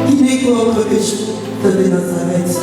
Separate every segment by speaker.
Speaker 1: qui n'est qu'autre que Jésus de Nazareth.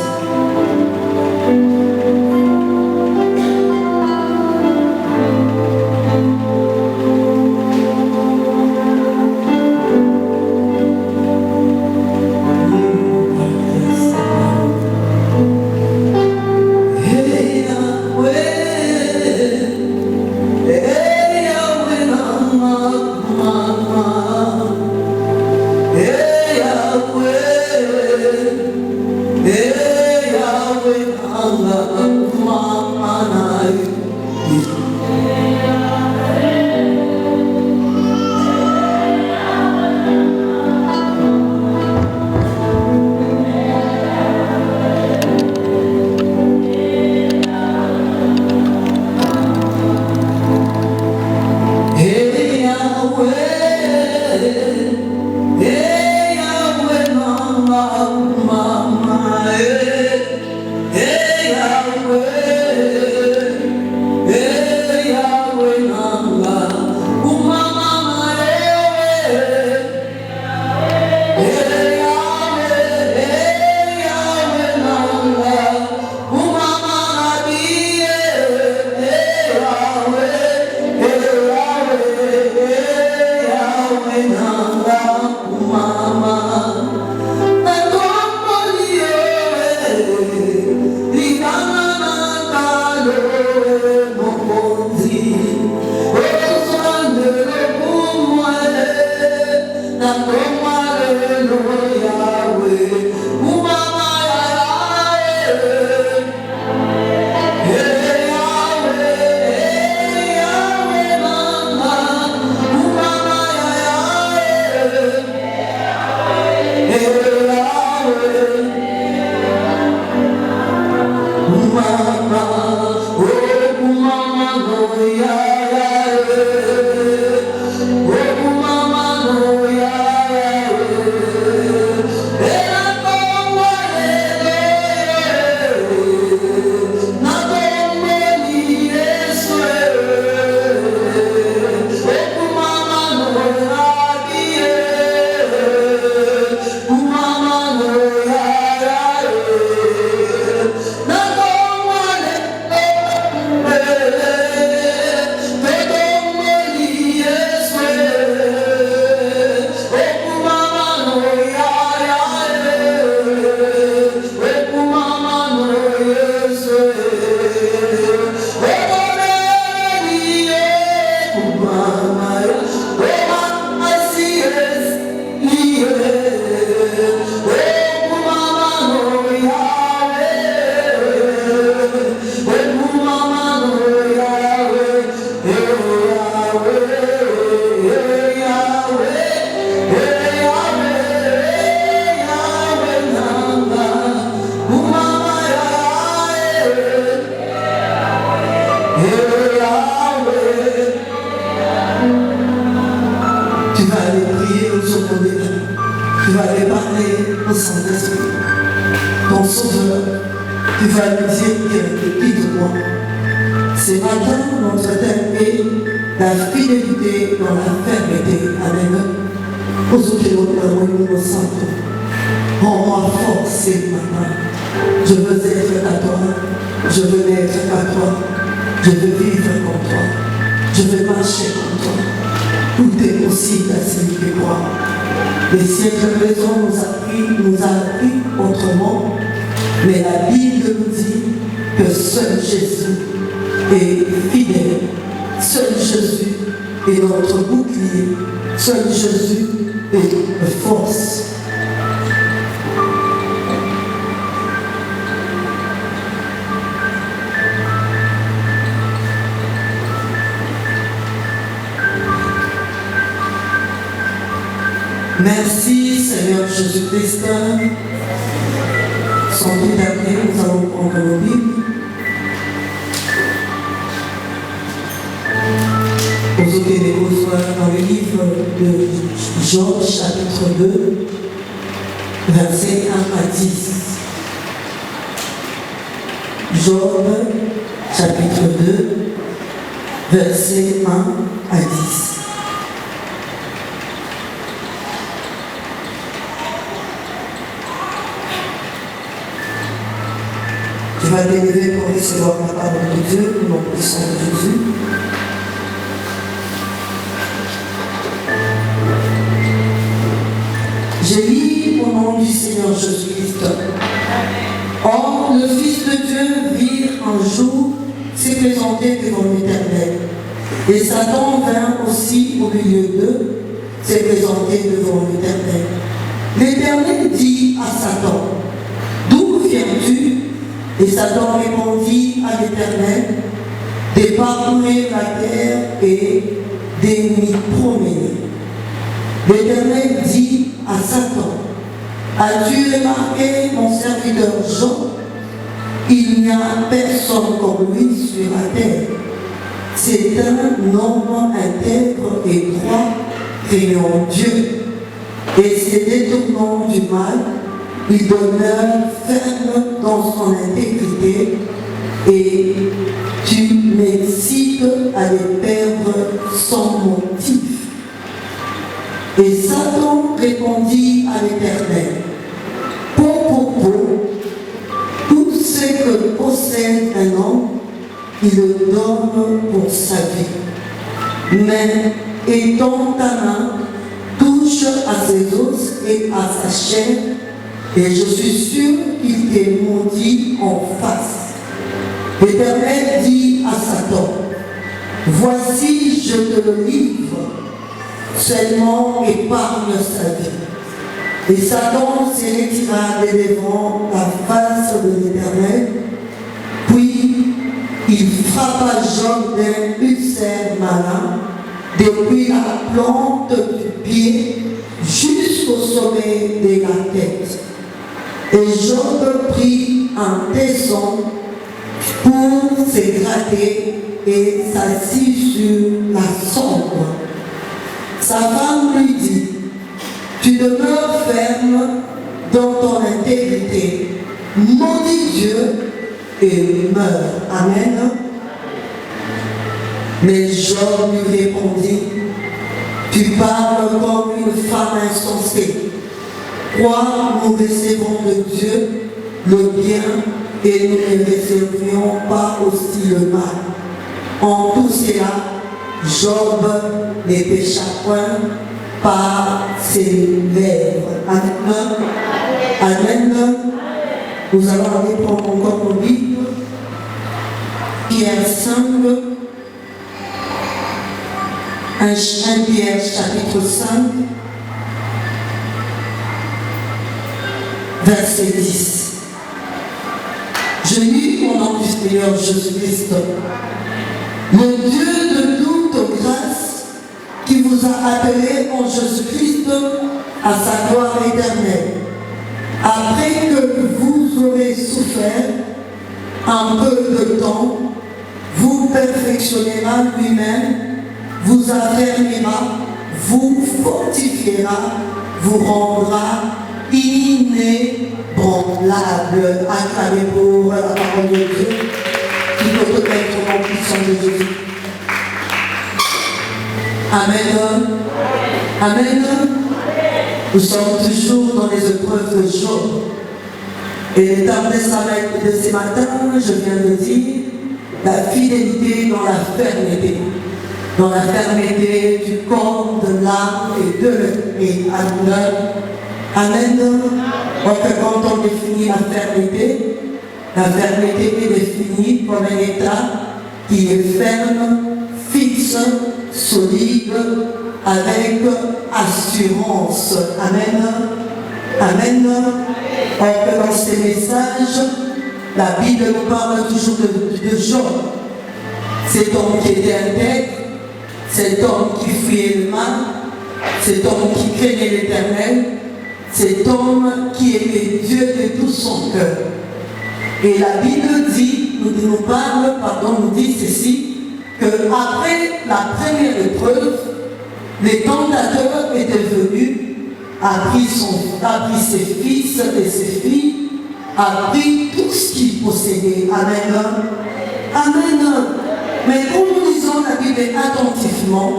Speaker 2: Merci Seigneur Jésus-Christ. Sans tout tarder, nous allons prendre nos Bibles. Aujourd'hui, nous sommes dans le livre de Job, chapitre 2, versets 1 à 10. Job, chapitre 2, versets 1 à 10. Tu vas t'élever pour recevoir la parole de Dieu, au nom puissant de Jésus. J'ai dit au nom du Seigneur Jésus-Christ. Or, le Fils de Dieu vit un jour s'est présenté devant l'Éternel. Et Satan vint aussi au milieu d'eux, s'est présenté devant l'Éternel. L'Éternel dit à Satan, d'où viens-tu? Et Satan répondit à l'Éternel, de parcourir la terre et de m'y promener. L'Éternel dit à Satan, as-tu remarqué mon serviteur Job? Il n'y a personne comme lui sur la terre. C'est un homme intègre et droit, craignant Dieu. Et se détournant du mal, il demeure ferme dans son intégrité et tu m'excites à les perdre sans motif. Et Satan répondit à l'Éternel, tout ce que possède un homme, il le donne pour sa vie. Mais étends ta main, touche à ses os et à sa chair, et je suis sûr qu'il t'est maudit en face. L'Éternel dit à Satan, voici, je te le livre, seulement épargne sa vie. Et Satan se retira de devant la face de l'Éternel, puis il frappa Job d'un ulcère malin, depuis la plante du pied jusqu'au sommet de la tête. Et Job prit un tesson pour se gratter et s'assit sur la cendre. Sa femme lui dit, tu demeures ferme dans ton intégrité, maudis Dieu et meurs. Amen. Mais Job lui répondit, tu parles comme une femme insensée. Quoi, nous recevons de Dieu le bien et nous ne recevions pas aussi le mal. En tout cela, Job ne pécha point par ses lèvres. Amen. Amen. Nous allons aller prendre encore nos Bibles. Pierre 5. 1 Pierre chapitre 5. Verset 10. Je lis au nom du Seigneur Jésus-Christ. Le Dieu de toute grâce qui vous a appelé en Jésus-Christ à sa gloire éternelle, après que vous aurez souffert un peu de temps, vous perfectionnera lui-même, vous affermira, vous fortifiera, vous rendra inébranlable. Acclamez pour la parole de Dieu, qui peut être au nom puissant de Jésus. Amen. Amen. Nous sommes toujours dans les épreuves de Job. Et le temps de ce matin, je viens de dire, la fidélité dans la fermeté. Dans la fermeté du corps, de l'âme et de l'esprit. Amen. Amen. Donc quand on définit la fermeté est définie comme un état qui est ferme, fixe, solide, avec assurance. Amen. Amen. Donc dans ces messages, la Bible nous parle toujours de Job. Cet homme qui était intègre, cet homme qui fuyait le mal, cet homme qui craignait l'Éternel, cet homme qui aimait Dieu de tout son cœur. Et la Bible nous dit ceci, que après la première épreuve, les tentateurs étaient venus, a pris ses fils et ses filles, a pris tout ce qu'il possédait. Amen. Amen. Mais quand nous lisons la Bible attentivement,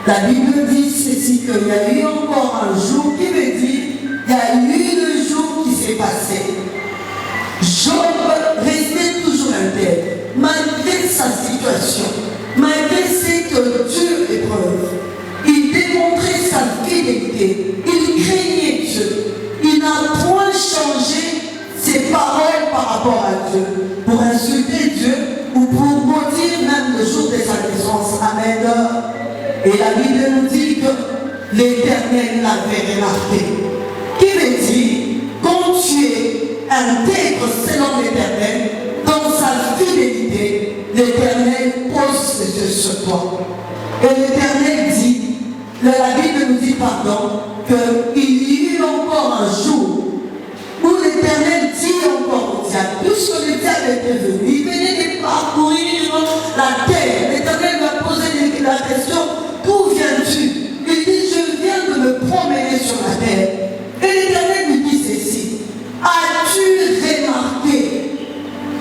Speaker 2: la Bible dit ceci, qu'il y a eu encore un jour qui veut dire, il y a eu le jour qui s'est passé. Job restait caractère, malgré sa situation, malgré cette dure épreuve, il démontrait sa fidélité, il craignait Dieu, il n'a point changé ses paroles par rapport à Dieu, pour insulter Dieu ou pour maudire même le jour de sa naissance. Amen. Et la Bible nous dit que l'Éternel l'avait remarqué. Qui veut dire, quand tu es intègre selon l'Éternel, dans sa fidélité, l'Éternel pose ses yeux sur toi. Et l'Éternel dit, la Bible nous dit, pardon, qu'il y eut encore un jour où l'Éternel dit encore au diable, puisque le diable était venu, il venait de parcourir la terre. L'Éternel m'a posé la question, d'où viens-tu? Il dit, je viens de me promener sur la terre. Et l'Éternel lui dit ceci, as-tu remarqué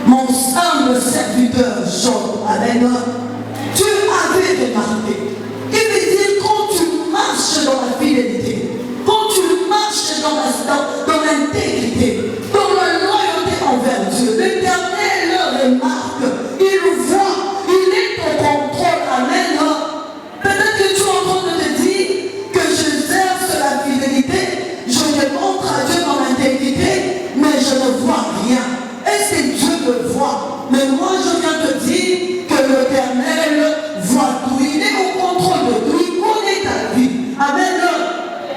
Speaker 2: mon humble serviteur Job? Amen. Tu avais remarqué. Il veut dire, quand tu marches dans la fidélité, quand tu marches dans l'intégrité, dans la loyauté envers Dieu, l'Éternel le remarque, il voit, il est au contrôle. Amen. Peut-être que tu es en train de te dire que j'exerce la fidélité, je démontre à Dieu dans l'intégrité, mais je ne vois rien. Est-ce que Dieu me voit? Mais moi je viens te dire que l'Éternel voit tout, il est au contrôle de tout, il connaît ta vie. Amen.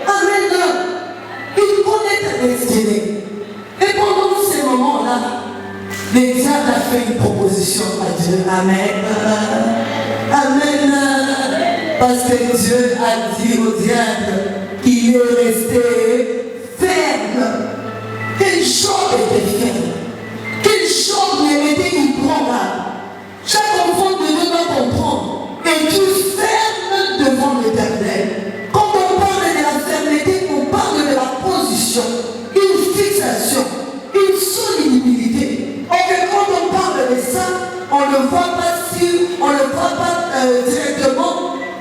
Speaker 2: Amen. Il connaît ta destinée. Et pendant ces moments-là, le diable a fait une proposition à Dieu. Amen. Amen. Parce que Dieu a dit au diable qu'il est resté ferme. Quel Job était ferme. Quel Job était inébranlable. Chaque enfant de Dieu doit comprendre. Es-tu ferme devant l'Éternel? Quand on parle de la fermeté, on parle de la position, une fixation, une solidité. Or, quand on parle de ça, on ne voit pas directement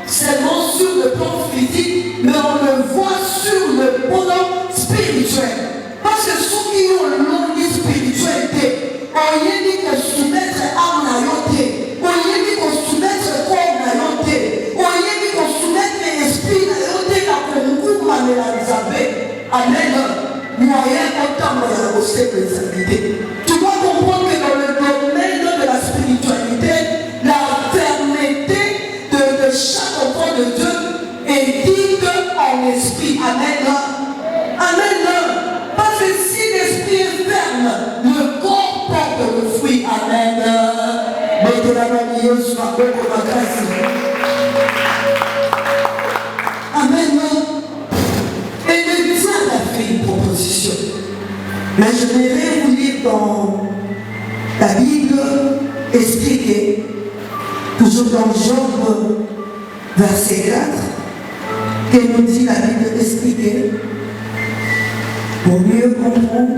Speaker 2: seulement sur le plan physique, mais on le voit sur le plan spirituel. Parce que ceux qui ont une spiritualité, on y dit que soumettre à naïoté, on y dit qu'on soumettre corps naïoté, on y dit qu'on soumettre l'esprit naïoté, la concours à l'Elisabeth. Amen. Moyen autant de la responsabilité. Tu dois comprendre que dans le domaine de la spiritualité, la fermeté de chaque enfant de Dieu est dite en esprit. Amen. Amen. Parce que si l'esprit est ferme, le corps porte le fruit. Amen. Mettez la main de Dieu sur la grâce. Amen. Et le diable a fait une proposition. Mais je vais vous lire dans la Bible expliquée, toujours dans Job, verset 4, que nous dit la Bible expliquée, pour mieux comprendre.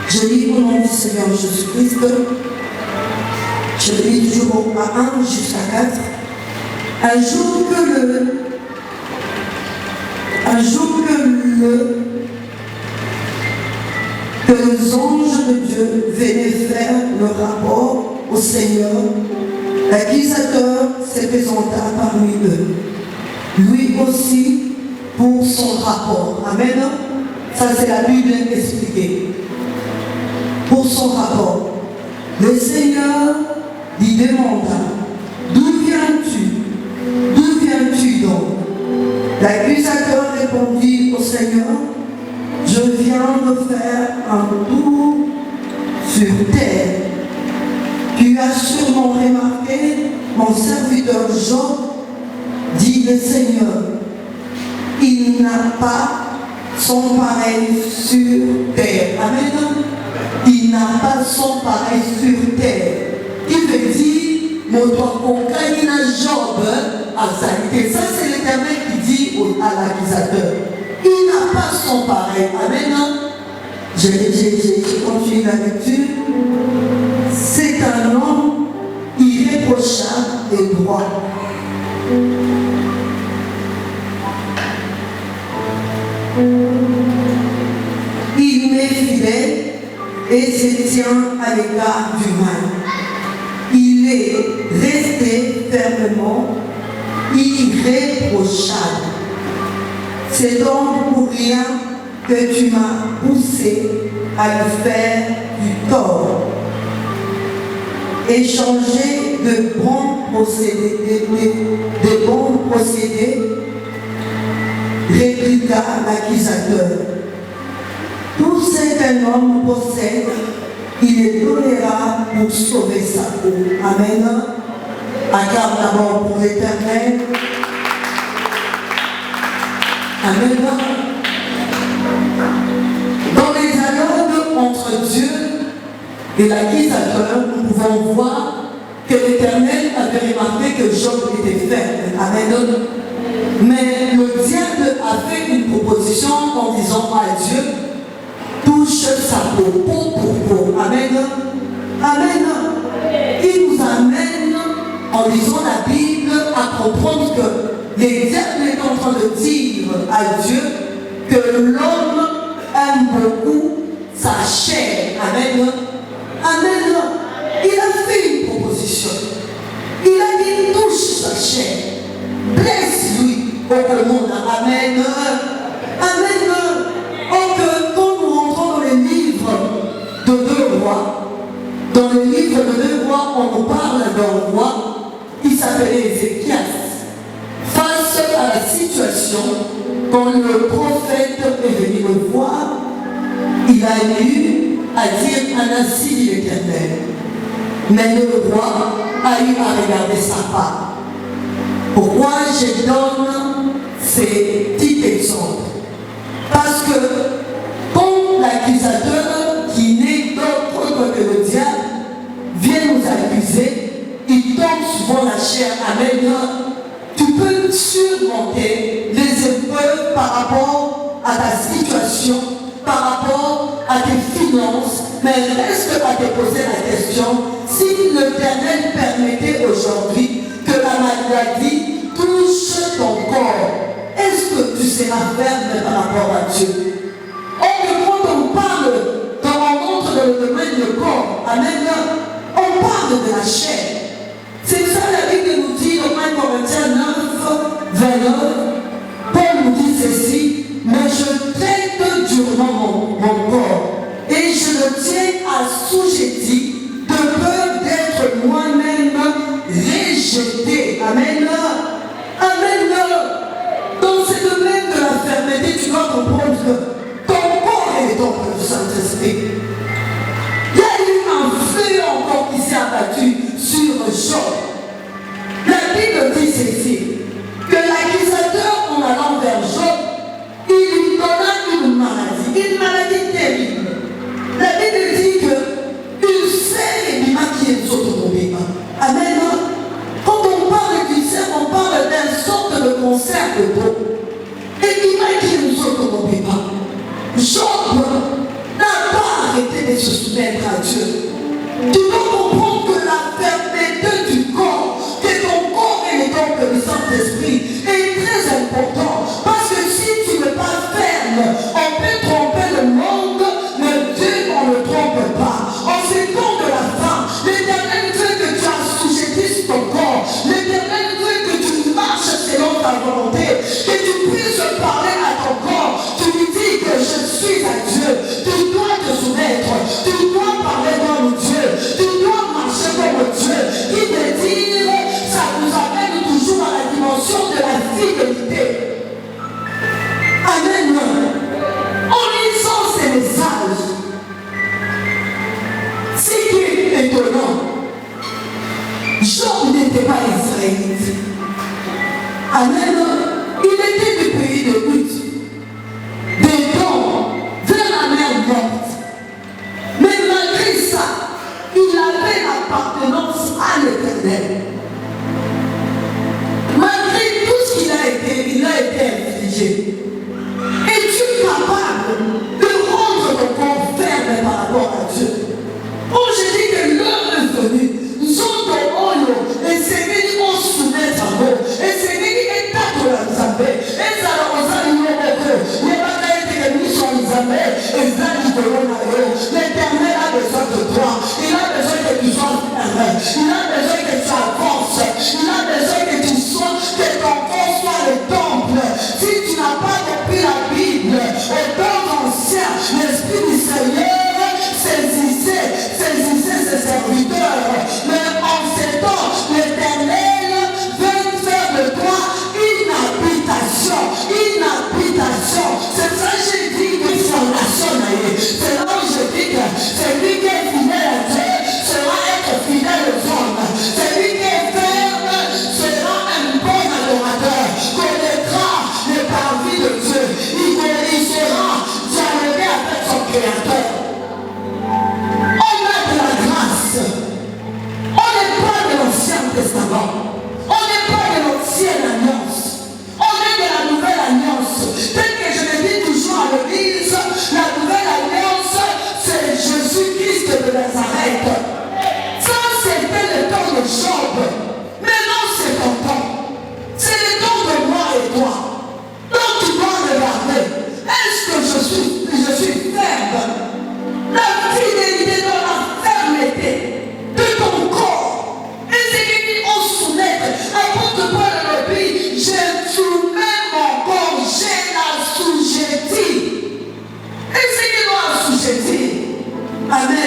Speaker 2: Je lis au nom du Seigneur Jésus-Christ. Je lis toujours à 1 jusqu'à 4. Un jour que les anges de Dieu venaient faire le rapport au Seigneur, l'accusateur se présenta parmi eux. Lui aussi pour son rapport. Amen. Ça c'est la Bible expliquée. Pour son rapport. Le Seigneur lui demanda, d'où viens-tu? D'où viens-tu donc? L'accusateur répondit au Seigneur, je viens de faire un tour sur terre. Tu as sûrement remarqué mon serviteur Job, dit le Seigneur, il n'a pas son pareil sur terre. Amen. Il n'a pas son pareil sur terre. Il veut dire, mon doigt Job, Azalité. Ça, c'est l'Éternel qui dit à l'accusateur. Il n'a pas son pareil. Amen. J'ai continué la lecture. C'est un homme irréprochable et droit. Il m'est fidèle et se tient à l'égard du mal. Il est resté fermement irréprochable. C'est donc pour rien que tu m'as poussé à lui faire du tort. Échanger de bons procédés, répliqua l'accusateur. Tout ce qu'un homme possède, il le donnera pour sauver sa peau. Amen. Acclame d'abord pour l'Éternel. Amen. Dans les dialogues entre Dieu et l'accusateur, nous pouvons voir que l'Éternel avait remarqué que Job était faible. Amen. Mais le diable a fait une proposition en disant à Dieu, touche sa peau, peau pour peau. Amen. Amen. Il nous amène, en lisant la Bible, à comprendre que les diables est en train de dire à Dieu que l'homme aime beaucoup sa chair. Amen. Amen. Il a fait une proposition. Il a dit touche sa chair. Blesse-lui au monde. Amen. Amen. Or que quand nous rentrons dans les livres de 2 rois, dans le livre de 2 rois, on nous parle d'un roi qui s'appelait Ézéchias. Face à la situation, quand le prophète est venu le voir, il a eu à dire un ainsi dit l'Éternel. Mais le roi a eu à regarder sa part. Pourquoi je donne ces petits exemples? Parce que quand l'accusateur, qui n'est d'autre que le diable, vient nous accuser, il tombe souvent la chair. Amen. Tu peux surmonter les épreuves par rapport à ta situation, par rapport à tes finances, mais reste à te poser la question, si l'Éternel permettait aujourd'hui que la maladie touche ton corps, est-ce que tu seras ferme par rapport à Dieu? Or, quand on parle, quand on entre dans le domaine du corps, amen, on parle de la chair. C'est ça la Bible nous dit dans 1 Corinthiens 9, 29, Paul nous dit ceci, mais je traite durement mon corps et je le tiens assujetti de peur d'être moi-même rejeté. Amen. Amen. Dans ce domaine de la fermeté, tu dois comprendre que ton corps est le temple du Saint-Esprit. Il y a eu un feu encore qui s'est abattu sur Job. La Bible dit ceci, que l'accusateur, en allant vers Job, il lui donna une maladie terrible. La Bible dit que ulcère et bima qui est autonomie. Amen. Quand on parle d'ulcère, on parle d'une sorte de cancer de peau. Et bima qui est autonomie. Job n'a pas arrêté de se soumettre à Dieu. Tu dois comprendre que la fermeté du corps, que ton corps est le temple du Saint-Esprit, est très important. Parce que si tu n'es pas ferme, on peut tromper le monde, mais Dieu, on ne trompe pas. En ces temps de la fin, l'Éternel veut que tu assujettisses ton corps. L'Éternel veut que tu marches selon ta volonté, que tu puisses parler à ton corps. Tu lui dis que je suis à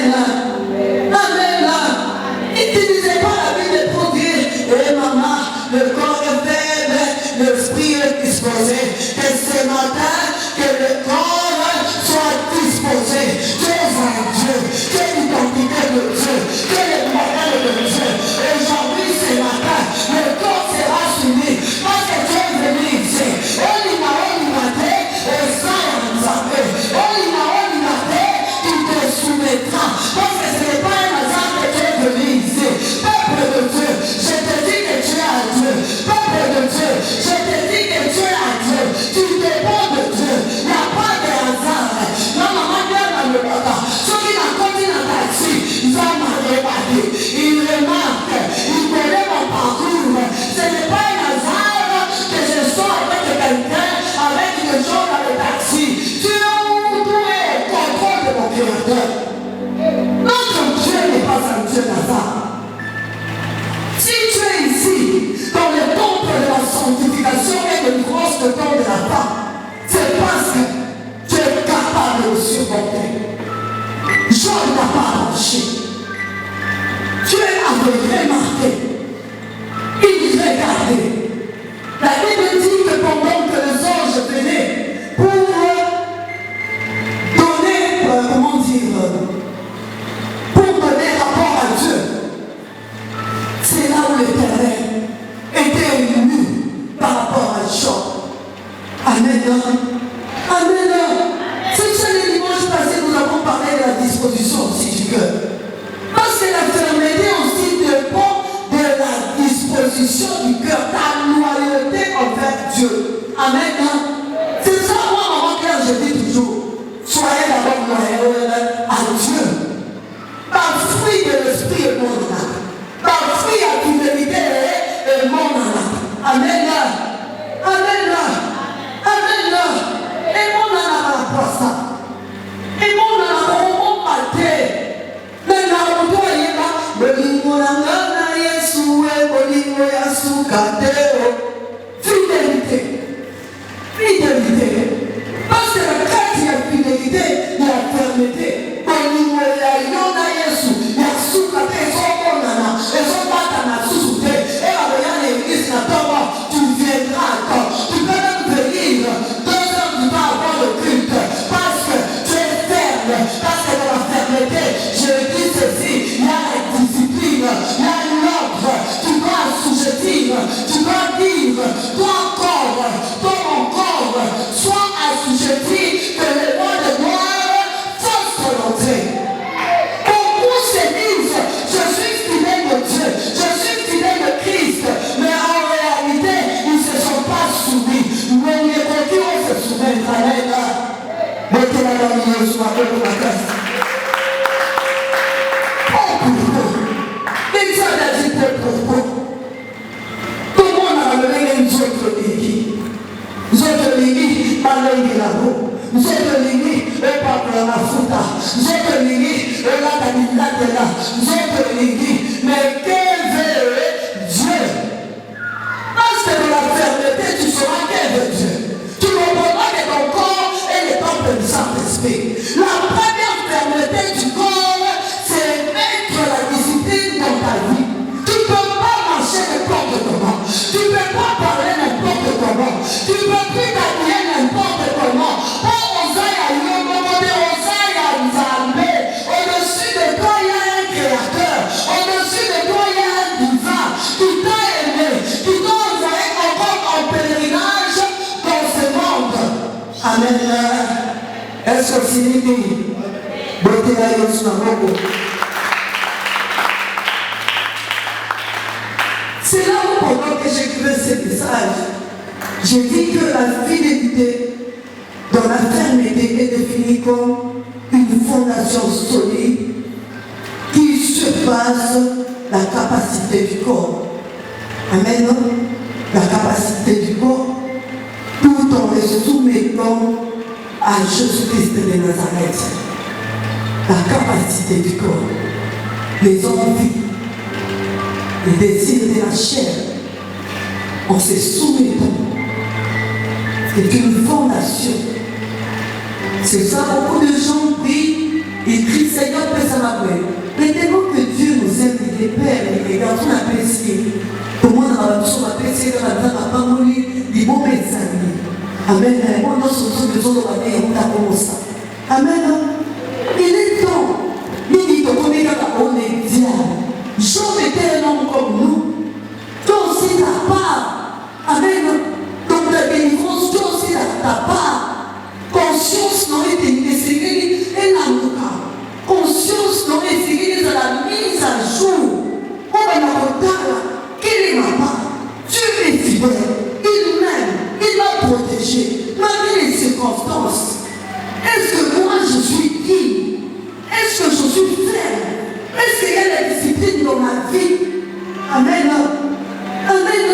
Speaker 2: Amen. Amen. N'utilisez pas la Bible pour dire, eh maman, le corps est faible, l'esprit est disposé. Que ce matin, que le corps soit disposé. Tu es un Dieu, tu es l'identité de Dieu, tu es le modèle de Dieu. Et aujourd'hui, ce matin, le corps sera soumis parce que tu es venu ici. Tu te soumettras parce que ce n'est pas un hasard que tu es venu ici. Peuple de Dieu, je te dis que tu es à Dieu. Peuple de Dieu, je te dis que tu es à Dieu. Tu dépends de Dieu. Il n'y a pas de hasard. Non, maman, viens dans le bâtard. Ceux qui n'ont pas dit dans ta vie, ils ont marqué par Dieu. Ils remarquent, ils connaissent mon parcours. Ce n'est pas un hasard que je sois avec quelqu'un, avec une chose dans le taxi. Tu es au contrôle de mon créateur. Notre Dieu n'est pas un Dieu d'hasard. Si tu es ici, dans le temple de la sanctification et de grâce de temps de la femme, c'est parce que tu es capable de supporter. Job n'a pas marché. Tu avais remarqué. Il regardait. La Bible dit que pendant que les anges venaient pour donner, comment dire, pour donner rapport à Dieu, c'est là où l'Éternel était ému par rapport à Job. Amen. Amen. C'est ça les dimanches passés, nous avons parlé de la disposition aussi du cœur. Parce que la fermeté aussi dépend de la disposition du cœur, ta loyauté envers Dieu. Amen. C'est ça, moi, maman Claire, je dis toujours, soyez d'abord loyaux à Dieu. Par fruit de l'esprit est mon âme. Par fruit à fidélité est mon âme. Amen. Amen. Amen. Et mon âme a pas ça. Et mon âme a mon maté. Mais là, on doit y aller. Fidélité. Fidélité. Parce que la crainte, il y a fidélité, il y a fermeté. Tu viendras à temps. Tu peux même venir 2 heures du temps avant le culte. Parce que tu es ferme. Parce que dans la fermeté, je dis ceci, il y a la discipline, il y a l'ordre. Tu dois assujettir. Tu dois dire, ton corps, sois assujetti que le roi de gloire fasse volonté. Beaucoup se disent, je suis fidèle de Dieu, je suis fidèle de Christ, mais en réalité, ils ne se sont pas soumis. Mais les petits vont se soumettre à l'aide. Mettez-la dans le milieu, soit pour la classe. Oh, et ça a dit pour tout le monde a amené une autre ligne. Nous autres lignes, pas l'œil la roue. Nous autres lignes, eux pas pour la mafuta. Nous autres lignes, eux là, t'as dit là, t'es là. Nous autres lignes, mais quel veut Dieu? Parce que dans la fermeté, tu sauras quel veut Dieu. Tu comprendras que ton corps est le temple du Saint-Esprit. La première fermeté du corps, c'est mettre la discipline dans ta vie. Tu ne peux pas marcher n'importe comment. Tu ne peux pas parler n'importe comment. Tu ne peux plus t'habiller n'importe comment. Au-dessus de toi, il y a un créateur. Au-dessus de toi, il y a un divin qui t'a aimé, qui t'a envoyé encore en pèlerinage dans ce monde. Amen. Est-ce que c'est dit? Beauté à Yosunamogo. C'est là où, pendant que j'écrivais ce message, j'ai dit que la fidélité dans la fermeté est définie comme une fondation solide qui surpasse la capacité du corps. Amen. La capacité du corps, tout en les soumettant à Jésus-Christ de Nazareth. La capacité du corps, les envies, les désirs de la chair, en se soumettant. C'est une fondation. C'est ça, beaucoup de gens prient il crie Seigneur, paix à ma paix. Mais tellement que Dieu nous aime, il est Père, il est garçon à péché. Comment on a besoin de péché dans la vie, on n'a pas mouru, il est bon médecin. Amen. On a ce besoin de la vie, on a commencé. Amen. Il est temps. Il dit que on est diable. Job était un homme comme nous. Toi aussi ta part. Amen. Donc la délivrance, toi aussi ta part. Conscience n'a été essayée et la conscience n'a été essayée de la mise à jour. On va la retard. Quelle est ma part? Dieu est fidèle. Il m'aime. Il m'a protégé. Malgré les circonstances. Est-ce que moi je suis digne? Est-ce que je suis ferme? Est-ce qu'il y a la discipline dans ma vie? Amen. Amen.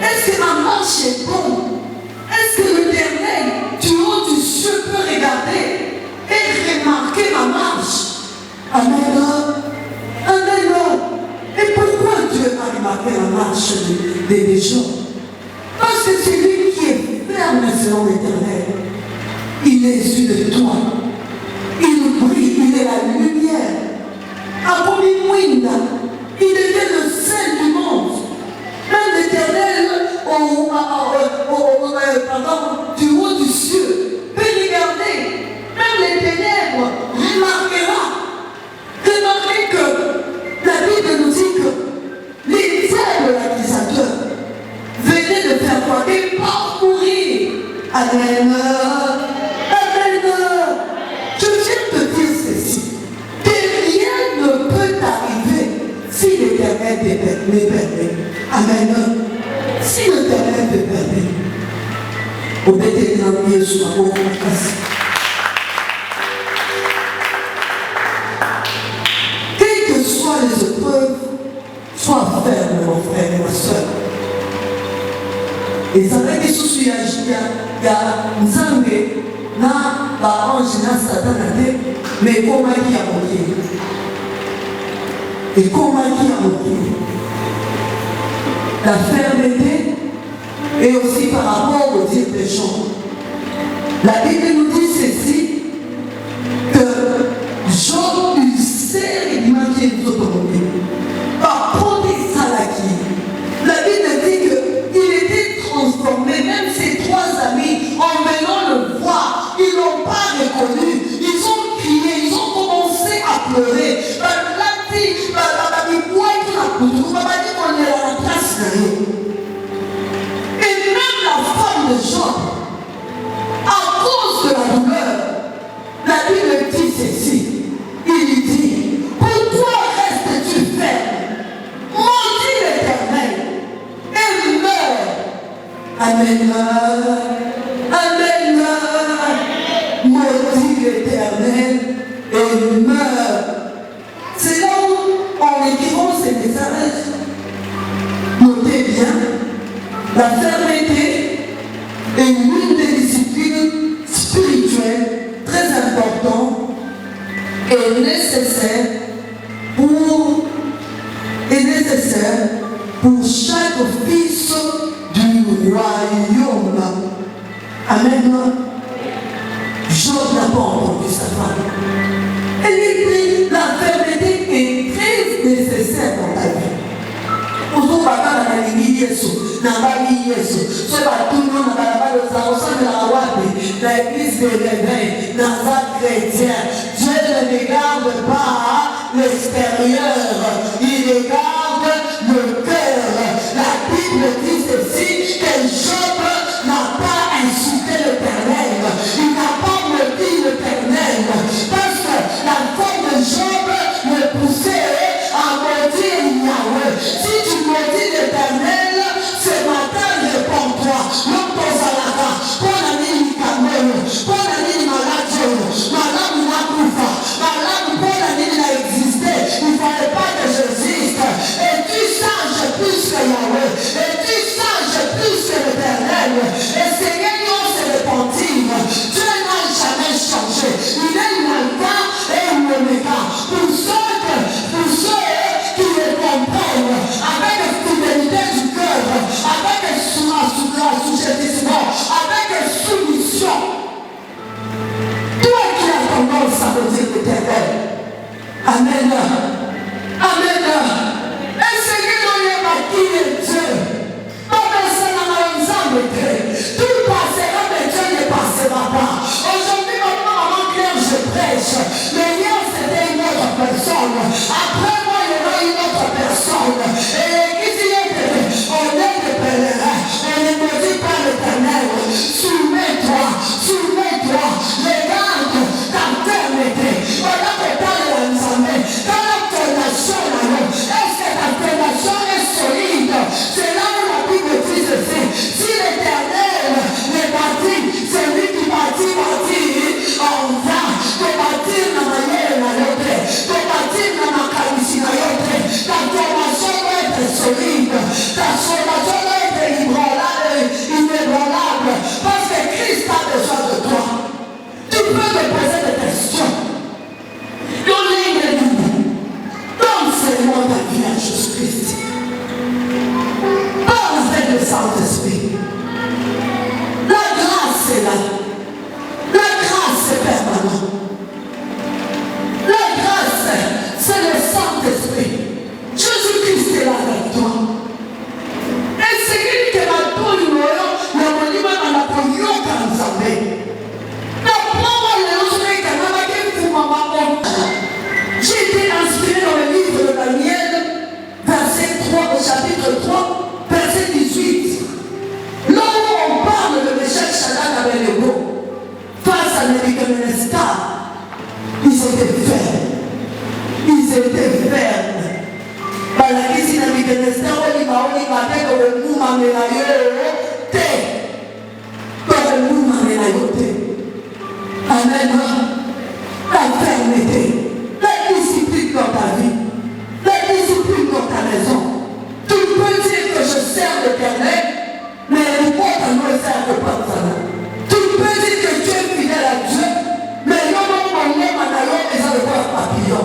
Speaker 2: Est-ce que ma marche est bonne? Est-ce que l'Éternel, du haut du ciel, peut regarder et remarquer ma marche? Amen. Amen. Et pourquoi Dieu a remarqué la marche des gens? Parce que c'est lui qui est ferme selon l'Éternel. Il est issu de toi. Il brille, il est la lumière. Abomimwinda, il était le sel du monde. Même l'Éternel, du haut du ciel, peut regarder. Même les ténèbres remarquera. Remarquez que la Bible nous dit que les diables l'accusateur venaient de faire quoi? Et parcourir. Amen. Je viens te dire ceci. Que rien ne peut t'arriver si l'Éternel te permet. Amen. Si l'Éternel te permet. Obéissez dans le pied sur la boue. Quelles que soient les épreuves, sois ferme, mon frère et ma soeur. Et ça veut dire que il y a Nzambe. Na barange na satana te mais ekomaki ya mokili la fermeté et aussi par rapport au dire des gens. La Bible nous dit ceci que Job il sait et manquait tout automobile par contre salaki. La Bible dit qu'il était transformé, même ses trois amis en venant le voir. Ils n'ont pas reconnu. Ils ont crié. Ils ont commencé à pleurer. Et même la femme de Job, à cause de la douleur, la Bible dit ceci. Il dit, pourquoi restes-tu ferme? Maudis l'Éternel et meurs. Amen. Amen. Maudit l'Éternel et meurt. C'est là où, en écrivant ces messages, notez bien, la fermeté est l'une des disciplines spirituelles très importantes et nécessaires pour chaque fils du royaume. Amen. Job n'a pas entendu sa femme. Elle lui dit, la fermeté est très nécessaire dans ta vie. Ozo baba na lingi Yesu, na bali Yesu. Ce batuno na balabala za osana la wapi, la église de l'éveil, dans un chrétien. Dieu ne regarde pas l'extérieur, il regarde le cœur. La Bible dit ceci, que Job n'a pas insulté l'Éternel, il n'a pas maudit l'Éternel, parce que la femme de Job le poussait à maudire Yahweh. Si tu maudis l'Éternel, ce matin réponds-toi. L'homme Tozalaka, pour la nuit Kamelo, pour la nuit Maladio, Madame Nakoufa, Madame pour la nuit n'a existé. Il ne fallait pas que j'existe. Et tu saches plus que Yahweh. Et tu Amen. Amen. Enseignez-nous à qui est Dieu. Pas personne n'a ensemble. Tout passera, mais Dieu ne passera pas. Aujourd'hui, maman Claire, je prêche. Mais hier, c'était une autre personne. Après moi, il y aura une autre personne. Et qui dit on est des pèlerins. On ne maudit pas l'Éternel. Soumets-toi. Soumets-toi. Regarde ta fermeté. Pendant que tu as l'ensemble. Quand la fondation est-ce que ta fondation est solide? C'est là où la Bible dit ceci. Si l'Éternel n'est bâti, c'est lui qui bâtit en vain. Te bâtir dans ma manière à l'autre. Te bâtir dans ma qualité à l'autre. Ta formation doit être solide. Ta formation doit être inébranlable. Parce que Christ a besoin de toi. Tu peux te poser des questions. Donne seulement ta vie à Jésus-Christ. Parle avec le Saint-Esprit. La grâce est là. La grâce est permanente. La grâce, c'est le Saint-Esprit. Jésus-Christ est là avec toi. Et c'est lui qui m'a donné le monument à la première canzamé. J'ai été inspiré dans le livre de Daniel, chapitre 3, verset 18. Là où on parle de Meshach, Shadrach, Abednego, face à Nebuchadnezzar, ils étaient fermes. Ils étaient fermes. Balakisi Nebuchadnezzar, Oliva, le mouvement de la yote. Le mouvement de la yote. Amen. La fermeté. La discipline dans ta vie, la discipline dans ta maison. Tu peux dire que je sers l'Éternel, mais les autres ne le servent pas ça. Tu peux dire que tu es fidèle à Dieu, mais non, on est maintenant et ça ne voit pas papillon.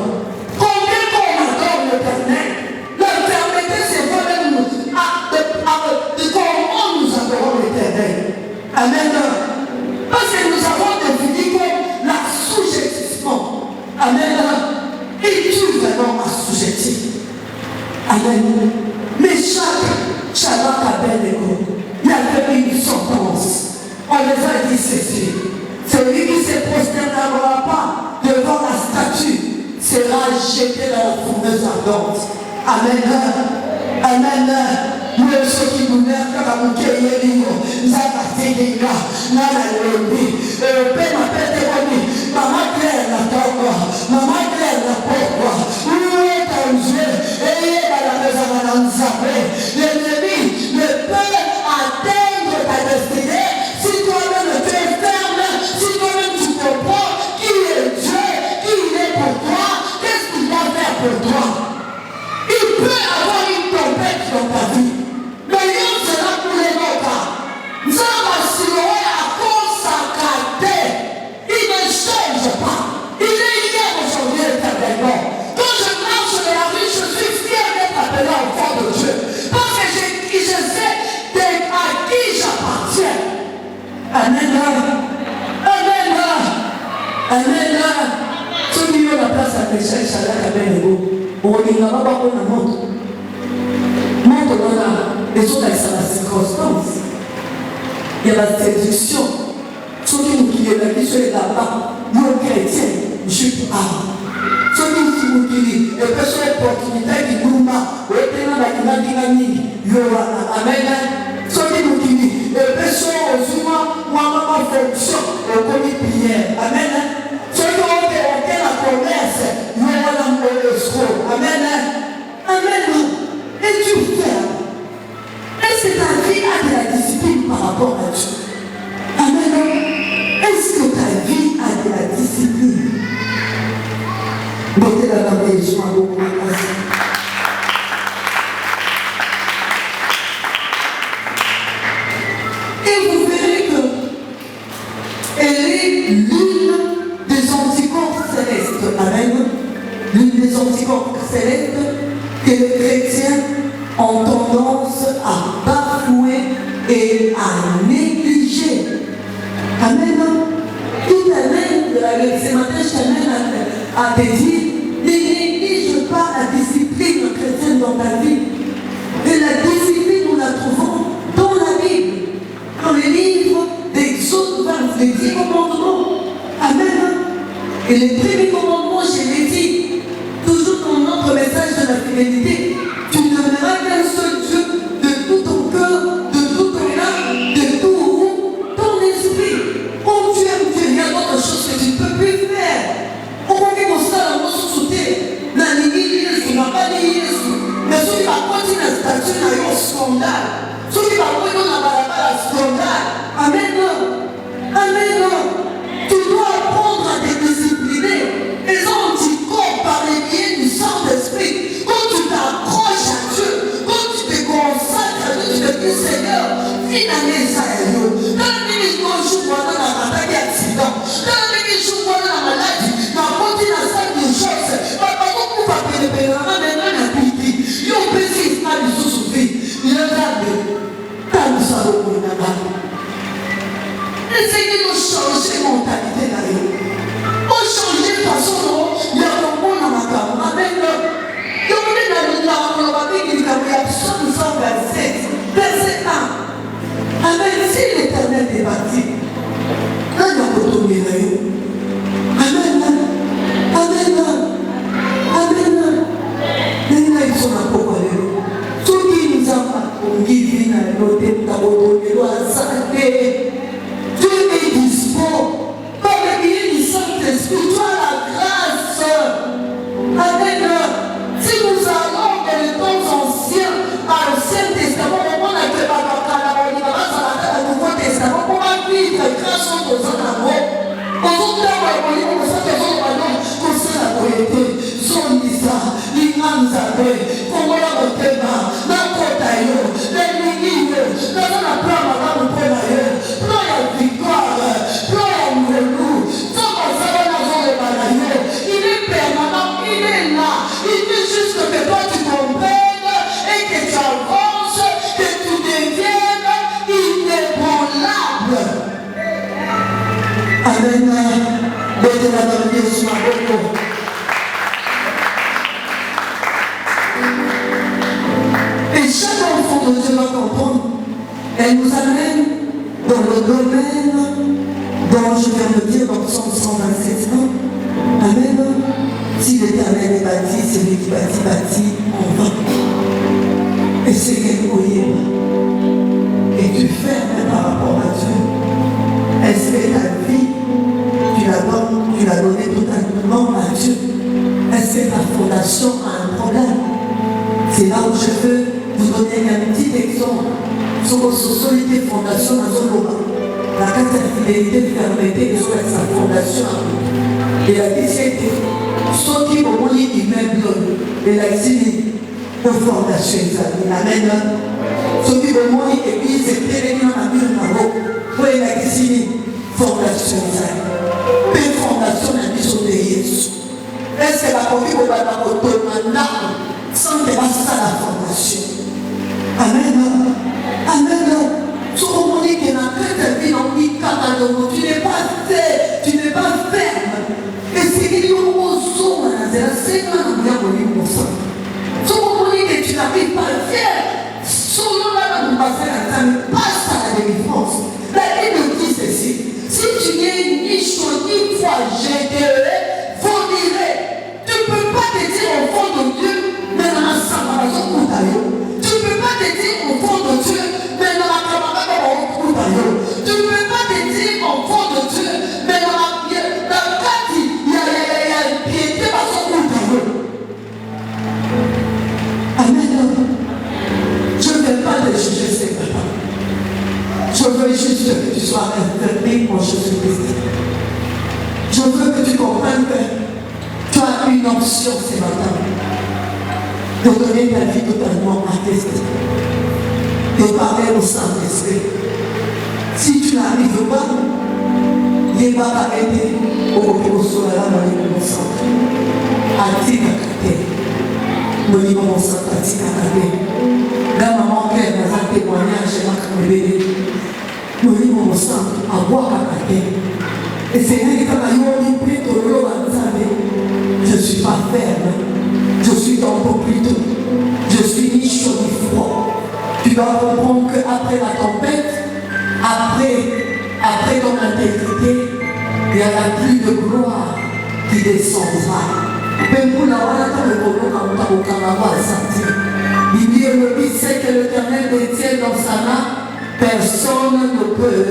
Speaker 2: Combien qu'on adore l'Éternel, la fermeté c'est vraiment comment nous adorons l'Éternel. Amen. Parce que nous avons défini que la sous-jettissement. Amen. Et Dieu vraiment assujetti. Amen. Mais chaque Shadrach, Abednego, il y avait une sentence. On les a dit ceci. Celui qui se prosternera pas devant la statue sera jeté dans la fournaise ardente. Amen. Amen. Nous ceux qui nous lèvent comme un kéyéli, nous avons fait des gars, nous avons fait Maman Claire la tombe, Maman Claire la porte, où est ton Dieu? Et la maison de l'ennemi ne peut atteindre ta destinée si toi-même tu es ferme, si toi-même tu comprends qui est Dieu, qui il est pour toi, qu'est-ce qu'il va faire pour toi. Il peut avoir une tempête dans ta vie, mais il sera pour les autres. Nous allons assurer à consacrer. Il ne change pas. Il est hier, aujourd'hui, éternellement. Quand je marche dans la rue, je suis fier d'être appelé enfant de Dieu. Parce que je sais à qui j'appartiens. Amen. Amen. Amen. Ceux qui ont la place à Meshach, Shadrach, Abednego, on ne va pas prendre la montre. Montre dans les autres, c'est la circonstance. Il y a la séduction. Ceux qui est là-bas, nous chrétiens, je suis pas. Ceux qui et personne opportunité qui nous m'a, ou est là dans la dynamique, amen. Ceux qui et personne aux humains, moi, fonction, au commis prière, amen. Ceux qui ont été la commerce, nous allons le escroc, amen. Amen. Et tu fais. Est-ce que ta vie a de la discipline par rapport à Dieu? Amen. Est-ce que ta vie a de la discipline? Mettez la main et je m'en vais. Et vous verrez qu'elle est l'une des anticorps célestes. Amen. L'une des anticorps célestes que les chrétiens ont tendance à bafouer et à négliger. Amen. Tout amène, ce matin, je t'amène à te dire, dans ta vie. Et la discipline, nous la trouvons dans la Bible, dans les livres d'Exode 20, les 10 commandements. Amen. Et les premiers commandements, je l'ai dit, toujours dans notre message de la fidélité, tu n'aimeras qu'un seul Dieu de tout ton cœur, de tout ton âme, de tout ton esprit. Oh, tu aimes Dieu, il y a d'autres choses que tu ne peux plus faire. On va faire ça dans notre sauté. La ligne, il n'a pas dit mais ceux qui vont continuer à statut dans un scandale. Ceux qui vont continuer à scandale. Amen. Amen. Tu dois apprendre à te discipliner. Les anticorps par les biais du Saint-Esprit. Quand tu t'accroches à Dieu, quand tu te consacres à Dieu, tu te dis Seigneur, finalement ça est nous. Dans le ministre, je joue dans la maladie accident. Dans le ministre, je joue dans la maladie. Dans la continue à ça des choses. Papa, comment va payer le paiement? Maintenant, il y a plus de vie. Il y a un petit mal de sous-souffrir. Il y a un peu. Tant de ça, on a mal. Essayez de changer la mentalité là. On change de façon, il y a un bon dans ma carte. Amen. Il y a un psaume 127, verset 1. Amen. Si l'Éternel est bâti, là, il y a un retourné là. Amen. Amen. Amen. Maintenant, ils sont à quoi aller. Ceux qui nous ont guidés dans nos têtes, dans nos têtes, dans la santé. Dieu est dispo. Par le biais du Saint-Esprit, tu as la grâce. Amen. Si nous allons dans les temps anciens, à l'Ancien Testament, on a fait le Nouveau Testament, on va vivre grâce aux amours. Aux autres temps, on sait que les autres comme ça la poété, son Lisa, l'imam Zabé, comment la motema, la kotayo, les minimes, la plama, la motema, plan ya victoire, plan ya ngolou, sans passer la zone de balayo, il est permanent, il est là, il dit juste que toi tu comprennes et que tu avances, que tu deviennes inébranlable. Amen. Mettez la main sur ma bouche. Et chaque enfant de Dieu va comprendre. Elle nous amène dans le domaine dont je viens de dire dans Psaume 127 ans. Amen. Si l'Éternel est bâti, c'est lui qui bâtit en vain. Et c'est qu'elle voyait. Et tu fermes par rapport à Dieu. Est-ce que ta vie, tu l'as donnée totalement à Dieu? Est-ce que ta fondation a un problème? C'est là où je veux vous donner un petit exemple sur votre solide fondation dans un moment. La carte de fidélité permettait de faire sa fondation. Et la question était, ceux qui ont mis l'immeuble et la ici, pour fondation, amen. Ceux qui ont mis l'église et les gens à vivre pour la ici, fondation. Mais fondation a mis sur Jésus. Est-ce que la famille va être sans que ça la fondation? Amen. Amen. Tout le monde dit que dans cette vie, on dit tu n'es pas fait, tu n'es pas ferme. Et c'est qu'il y a un zoom, c'est un peu tout le monde dit que tu n'arrives pas à le faire. Selon la nous passer la temps, passe à la délivrance. La Bible dit ceci. Si tu n'es ni chaud ni froid, j'aiderai, fournirai. Tu ne peux pas te dire au fond de Dieu, mais dans la séparation pour ta vie. Tu ne peux pas te dire au fond de Dieu, mais dans la camarade pour ta vie. Tu ne peux pas te dire au fond de Dieu, mais dans la carte, il y a une piété par son pour ta vie. Amen. Je ne vais pas te juger, c'est pas. Je veux juste que tu sois infirmé en Jésus-Christ. Je veux que tu comprennes que tu as une option ce matin de donner ta vie totalement à Christ, de parler au Saint-Esprit. Si tu n'arrives pas, il va t'arrêter au soleil dans les moments centres. À ti le niveau mon centre à ti dans maman claire dans un témoignage ma bébé le niveau mon centre à boire à côté. Et c'est là que je ne suis pas ferme, je suis dans le plutôt, je intégrité, il n'y aura plus de gloire qui descendra. Il dit le but c'est que l'Éternel détient dans sa main, personne ne peut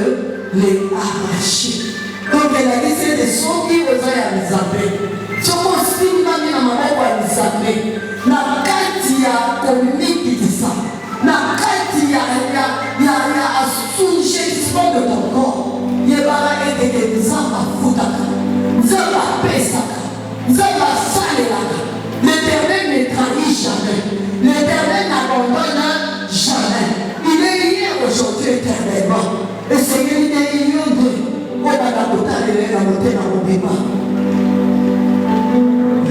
Speaker 2: les arracher. Donc elle a dit c'est des sons qui vous ont amusé. Si on stime dans ma maman amusé, na kati ya communiquer ça, na kati ya assujettissement de ton corps, il va être que nous avons foutaka, nous avons pesaka. L'Éternel ne trahit jamais. L'Éternel n'abandonne jamais. Il est hier, aujourd'hui, éternellement. Et c'est qu'il est hier de. On va la monter dans mon débat.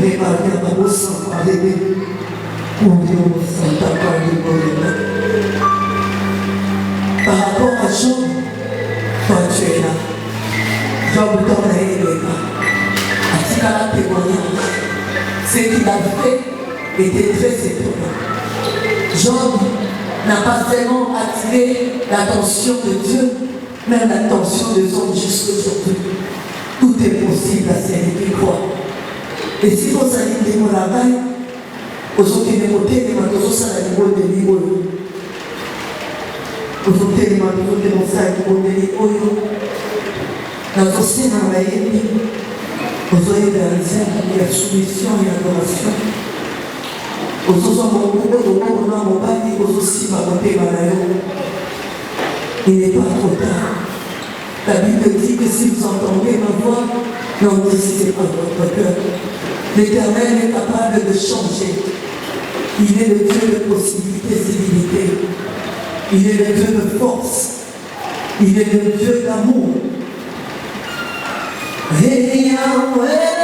Speaker 2: Les barrières de vos sangs par les bébés. Ou bien vos sangs par les bébés. Par rapport à Job, toi tu es là. Job t'en a aidé pas. À témoignage, ce qu'il a fait était très étonnant. Job n'a pas seulement attiré l'attention de Dieu, mais l'attention des hommes jusqu'aujourd'hui. Tout est possible à celui qui croit. Et si vous allez dire mon travail, vous avez des mots de ma chose à la niveau de l'Ivoire. Vous avez des mots de mon sac de l'Ivoire. La société n'a pas été. Vous avez réalisé il y a soumission et adoration. Vous il n'est pas trop tard. La Bible dit que si vous entendez ma voix, n'endurcissez pas votre cœur. L'Éternel est capable de changer. Il est le Dieu de possibilités illimitées. Il est le Dieu de force. Il est le Dieu d'amour. Et Yahweh